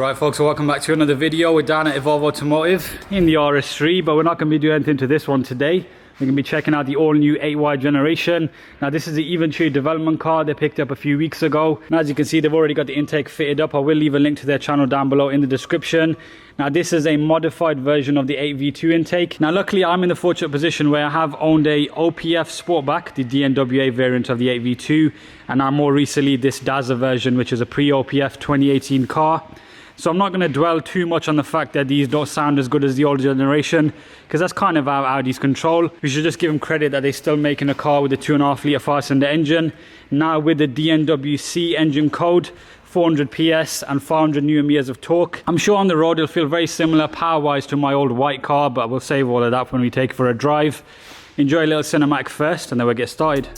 Right folks, so welcome back to another video. We're down at Evolve Automotive in the RS3, but we're not going to be doing anything to this one today. We're going to be checking out the all-new 8Y generation. Now this is the eventually development car they picked up a few weeks ago. Now as you can see, they've already got the intake fitted up. I will leave a link to their channel down below in the description. Now this is a modified version of the 8V2 intake. Now luckily I'm in the fortunate position where I have owned a OPF Sportback, the DNWA variant of the 8V2, and now more recently this Daza version, which is a pre-OPF 2018 car. So I'm not going to dwell too much on the fact that these don't sound as good as the older generation, because that's kind of how Audi's control. We should just give them credit that they're still making a car with a 2.5 litre 5-cylinder engine. Now with the DNWC engine code, 400 PS and 400 Nm of torque. I'm sure on the road it'll feel very similar power-wise to my old white car, but we'll save all of that when we take it for a drive. Enjoy a little cinematic first and then we'll get started.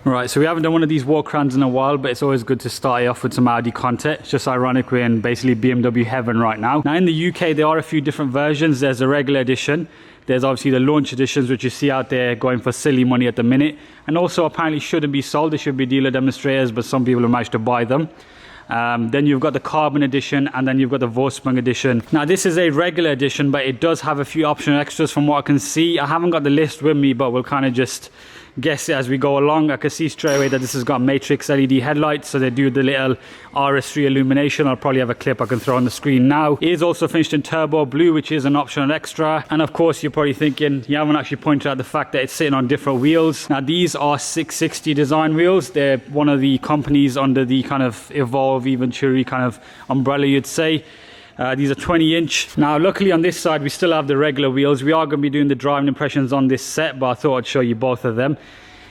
Right, so we haven't done one of these walk-arounds in a while, but it's always good to start off with some Audi content. It's just ironic we're in basically BMW heaven right now. Now in the UK, there are a few different versions. There's a regular edition. There's obviously the launch editions, which you see out there going for silly money at the minute. And also apparently shouldn't be sold. They should be dealer demonstrators, but some people have managed to buy them. Then you've got the carbon edition, and then you've got the Vorsprung edition. Now this is a regular edition, but it does have a few optional extras from what I can see. I haven't got the list with me, but we'll kind of just guess it as we go along. I can see straight away that this has got matrix LED headlights, so they do the little RS3 illumination. I'll probably have a clip I can throw on the screen now. It is also finished in turbo blue, which is an optional extra. And of course you're probably thinking you haven't actually pointed out the fact that it's sitting on different wheels. Now these are 660 design wheels. They're one of the companies under the kind of Evolve Venturi kind of umbrella, you'd say. These are 20-inch. Now luckily on this side we still have the regular wheels. We are going to be doing the driving impressions on this set, but I thought I'd show you both of them.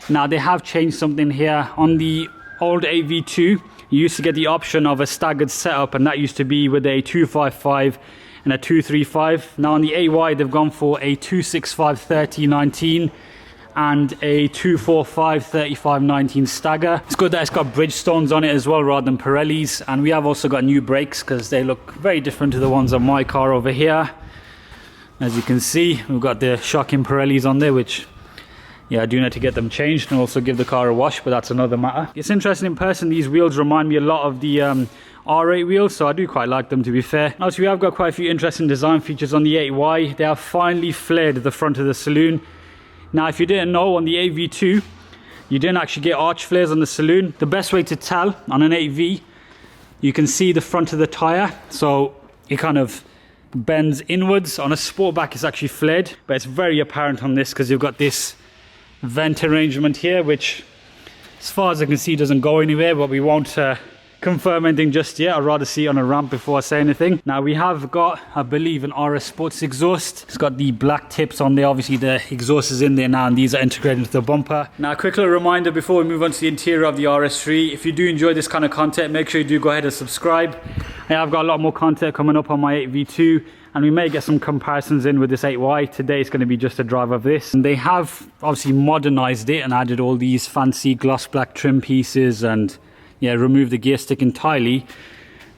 Now they have changed something here. On the old 8V2 you used to get the option of a staggered setup, and that used to be with a 255 and a 235. Now on the 8Y they've gone for a 265 30 19 and a 245 35 19 stagger. It's good that it's got Bridgestones on it as well rather than Pirellis, and we have also got new brakes because they look very different to the ones on my car over here. As you can see, we've got the shocking Pirellis on there, which yeah, I do need to get them changed and also give the car a wash, but that's another matter. It's interesting in person, these wheels remind me a lot of the R8 wheels, so I do quite like them, to be fair. Also we have got quite a few interesting design features on the 8Y. They have finally flared the front of the saloon. Now if you didn't know, on the 8V2 you didn't actually get arch flares on the saloon. The best way to tell on an 8V, you can see the front of the tyre, so it kind of bends inwards. On a Sportback it's actually flared, but it's very apparent on this because you've got this vent arrangement here, which as far as I can see doesn't go anywhere, but we won't confirm anything just yet. I'd rather see it on a ramp before I say anything. Now we have got, I believe, an RS Sports exhaust. It's got the black tips on there. Obviously the exhaust is in there now and these are integrated into the bumper. Now a quick little reminder before we move on to the interior of the RS3, if you do enjoy this kind of content, make sure you do go ahead and subscribe. I've got a lot more content coming up on my 8V2, and we may get some comparisons in with this 8Y. Today it's going to be just a drive of this. And they have obviously modernized it and added all these fancy gloss black trim pieces and yeah, remove the gear stick entirely.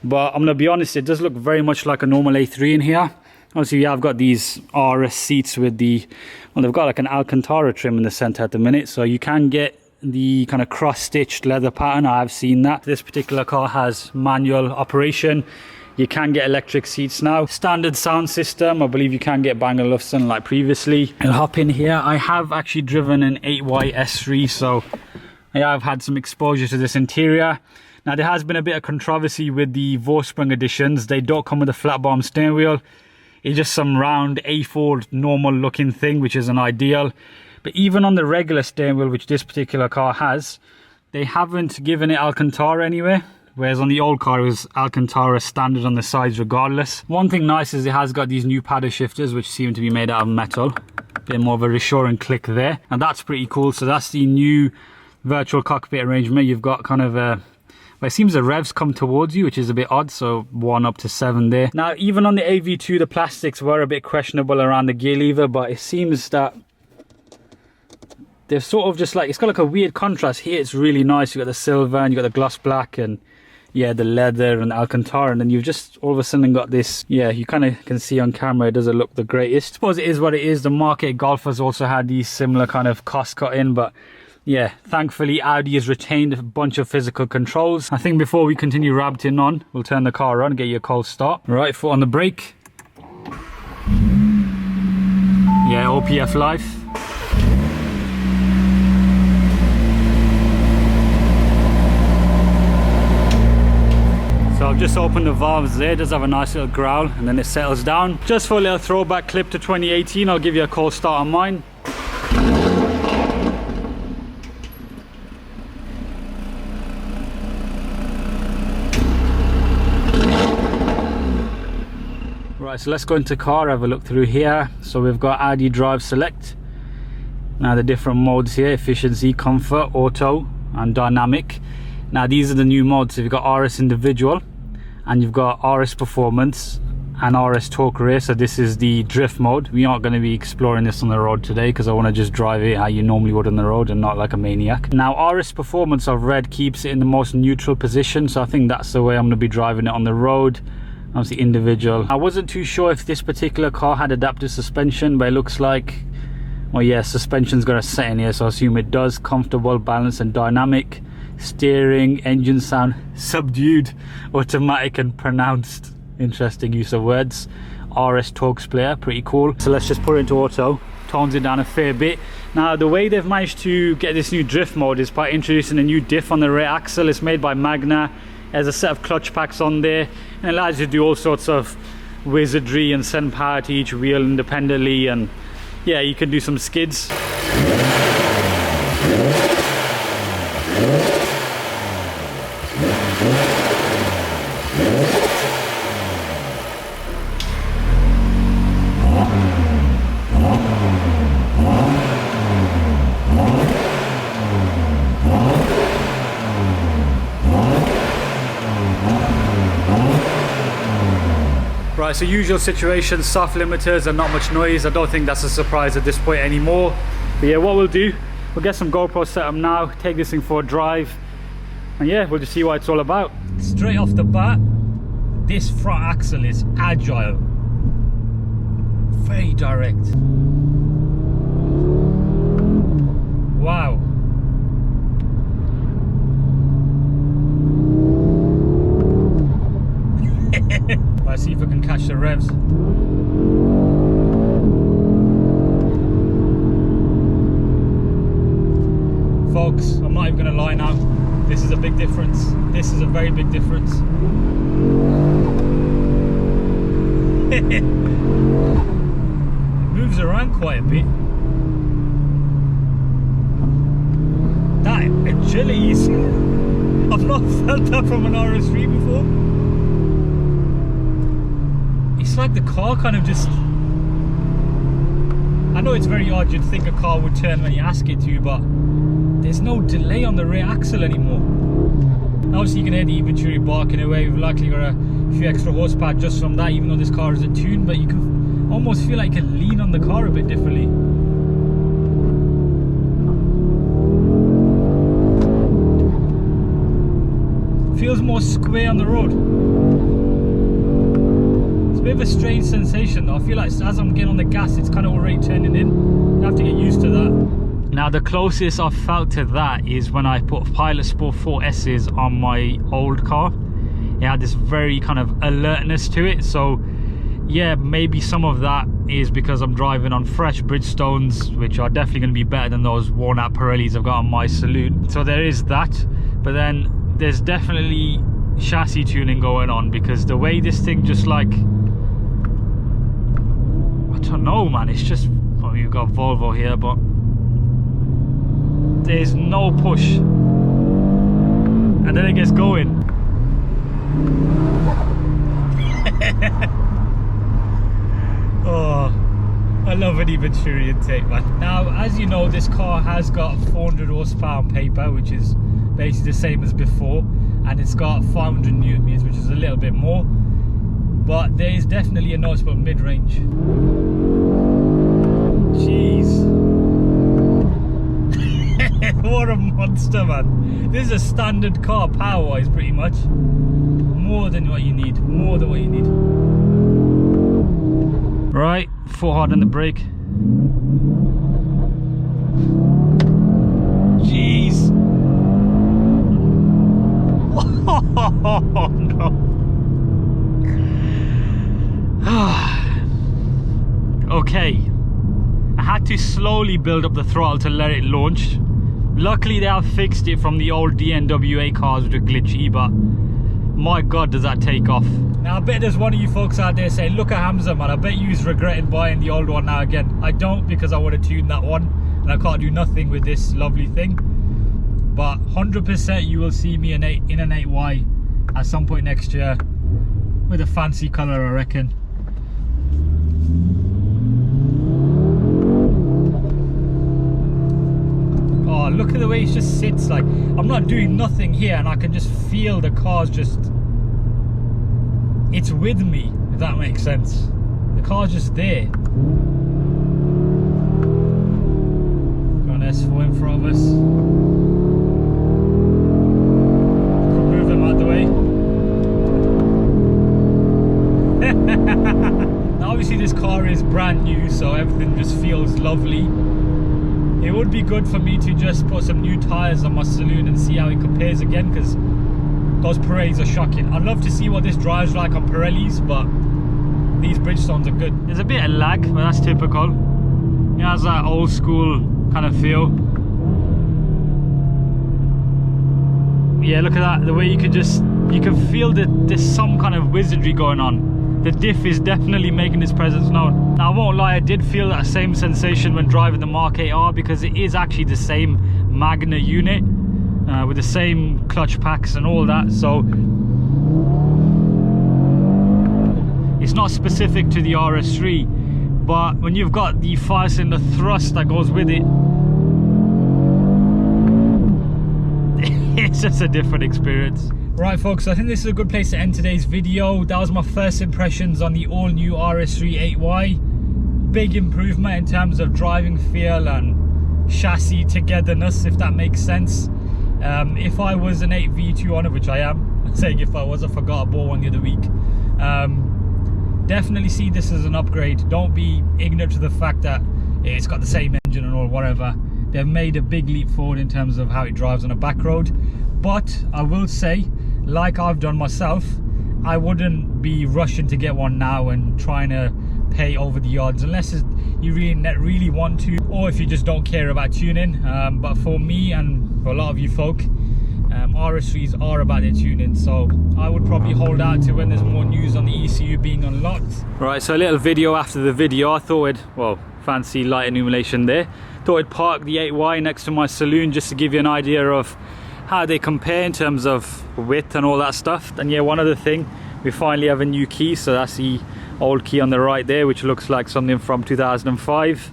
But I'm gonna be honest, it does look very much like a normal A3 in here. Obviously I've got these RS seats with the, well, they've got like an Alcantara trim in the center at the minute, so you can get the kind of cross-stitched leather pattern. I've seen that. This particular car has manual operation. You can get electric seats now. Standard sound system. I believe you can get Bang & Olufsen like previously. I'll hop in here. I have actually driven an 8Y S3, so yeah, I've had some exposure to this interior. Now there has been a bit of controversy with the Vorsprung editions. They don't come with a flat bottom steering wheel. It's just some round A4 normal looking thing, which isn't ideal. But even on the regular steering wheel, which this particular car has, they haven't given it Alcantara anywhere. Whereas on the old car, it was Alcantara standard on the sides regardless. One thing nice is it has got these new paddle shifters, which seem to be made out of metal. Bit more of a reassuring click there. And that's pretty cool. So that's the new virtual cockpit arrangement. You've got kind of a But it seems the revs come towards you, which is a bit odd. So 1 up to 7 there. Now, even on the AV2, the plastics were a bit questionable around the gear lever, but it seems that they're sort of just like, it's got like a weird contrast. Here it's really nice. You got the silver and you got the gloss black and yeah, the leather and Alcantara, and then you've just all of a sudden got this, yeah, you kind of can see on camera it doesn't look the greatest. I suppose it is what it is. The Mark 8 Golfers also had these similar kind of cost cut in, but yeah, thankfully Audi has retained a bunch of physical controls. I think before we continue rabbiting on, we'll turn the car on, get you a cold start. Right foot on the brake. Yeah, OPF live. So I've just opened the valves there. It does have a nice little growl and then it settles down. Just for a little throwback clip to 2018, I'll give you a cold start on mine. Right, so let's go into car, have a look through here. So we've got Audi Drive Select. Now the different modes here: efficiency, comfort, auto and dynamic. Now these are the new modes. So you've got RS Individual and you've got RS Performance and RS Torque Race. So this is the drift mode. We aren't going to be exploring this on the road today because I want to just drive it how you normally would on the road and not like a maniac. Now RS Performance, I've read, keeps it in the most neutral position, so I think that's the way I'm going to be driving it on the road. Obviously Individual. I wasn't too sure if this particular car had adaptive suspension, but it looks like, well, yeah, suspension's got a set in here, so I assume it does. Comfortable, balanced and dynamic. Steering, engine sound subdued, automatic and pronounced. Interesting use of words. RS Torque Player, pretty cool. So let's just put it into auto. Tones it down a fair bit. Now the way they've managed to get this new drift mode is by introducing a new diff on the rear axle. It's made by Magna. There's a set of clutch packs on there and it allows you to do all sorts of wizardry and send power to each wheel independently, and yeah, you can do some skids. Right, so usual situation, soft limiters and not much noise. I don't think that's a surprise at this point anymore. But yeah, what we'll do, we'll get some GoPro set up now, take this thing for a drive, and yeah, we'll just see what it's all about. Straight off the bat, this front axle is agile, very direct. Wow. Let's see if we can catch the revs. Folks, I'm not even going to lie now. This is a big difference. This is a very big difference. It moves around quite a bit. That agility is... I've not felt that from an RS3 before. It's like the car kind of just... I know it's very odd, you'd think a car would turn when you ask it to, but there's no delay on the rear axle anymore. Obviously you can hear the Venturi barking away. We've likely got a few extra horsepower just from that, even though this car isn't tuned, but you can almost feel like you can lean on the car a bit differently. Feels more square on the road. It's a bit of a strange sensation though. I feel like as I'm getting on the gas, it's kind of already turning in. I have to get used to that. Now the closest I've felt to that is when I put Pilot Sport 4S's on my old car. It had this very kind of alertness to it, so yeah, maybe some of that is because I'm driving on fresh Bridgestones, which are definitely going to be better than those worn out Pirellis I've got on my Salute. So there is that, but then there's definitely chassis tuning going on, because the way this thing just like, I don't know man, it's just, well, you've got Volvo here, but there's no push, and then it gets going. Oh, I love an Venturi intake, man. Now, as you know, this car has got 400 horsepower on paper, which is basically the same as before, and it's got 500 Newton meters, which is a little bit more, but there is definitely a noticeable mid-range. Jeez. What a monster, man. This is a standard car power-wise, pretty much. More than what you need, more than what you need. Right, foot hard on the brake. Jeez. Oh no. Okay, I had to slowly build up the throttle to let it launch. Luckily they have fixed it from the old DNWA cars, which are glitchy, but my god does that take off. Now I bet there's one of you folks out there saying, look at Hamza, man, I bet you's regretting buying the old one now again. I don't, because I would have tuned that one and I can't do nothing with this lovely thing. But 100% you will see me in an 8Y at some point next year with a fancy colour, I reckon. Oh, look at the way it just sits. Like, I'm not doing nothing here and I can just feel the car's just, it's with me, if that makes sense. The car's just there. Got an S4 in front of us. Move them out the way. Now obviously this car is brand new, so everything just feels lovely. It would be good for me to just put some new tyres on my saloon and see how it compares again, because those Pirellis are shocking. I'd love to see what this drives like on Pirellis, but these Bridgestones are good. There's a bit of lag, but that's typical. It has that old school kind of feel. Yeah, look at that, the way you can feel that there's some kind of wizardry going on. The diff is definitely making its presence known. Now I won't lie, I did feel that same sensation when driving the Mark 8R, because it is actually the same Magna unit with the same clutch packs and all that, so it's not specific to the RS3, but when you've got the 5-cylinder thrust that goes with it, it's just a different experience. Right folks, I think this is a good place to end today's video. That was my first impressions on the all new RS3 8Y. Big improvement in terms of driving feel and chassis togetherness, if that makes sense. If I was an 8V2 on it, which I am, I'm saying if I was, I forgot I bought one the other week. Definitely see this as an upgrade. Don't be ignorant to the fact that it's got the same engine and all, whatever. They've made a big leap forward in terms of how it drives on a back road. But I will say, like I've done myself, I wouldn't be rushing to get one now and trying to pay over the odds, unless you really want to, or if you just don't care about tuning. But for me and for a lot of you folk, RS3s are about their tuning, so I would probably hold out to when there's more news on the ECU being unlocked. Right, so a little video after the video. I thought I'd, well, fancy light illumination there. Thought I'd park the 8Y next to my saloon just to give you an idea of how they compare in terms of width and all that stuff. And yeah, one other thing, we finally have a new key. So that's the old key on the right there, which looks like something from 2005,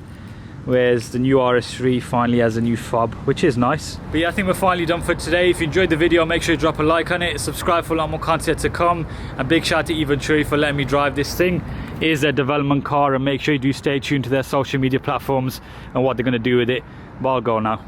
whereas the new RS3 finally has a new fob, which is nice. But yeah, I think we're finally done for today. If you enjoyed the video, make sure you drop a like on it, subscribe for a lot more content to come, and big shout out to Even Tree for letting me drive this thing. It is their development car, and make sure you do stay tuned to their social media platforms and what they're going to do with it. But I'll go now.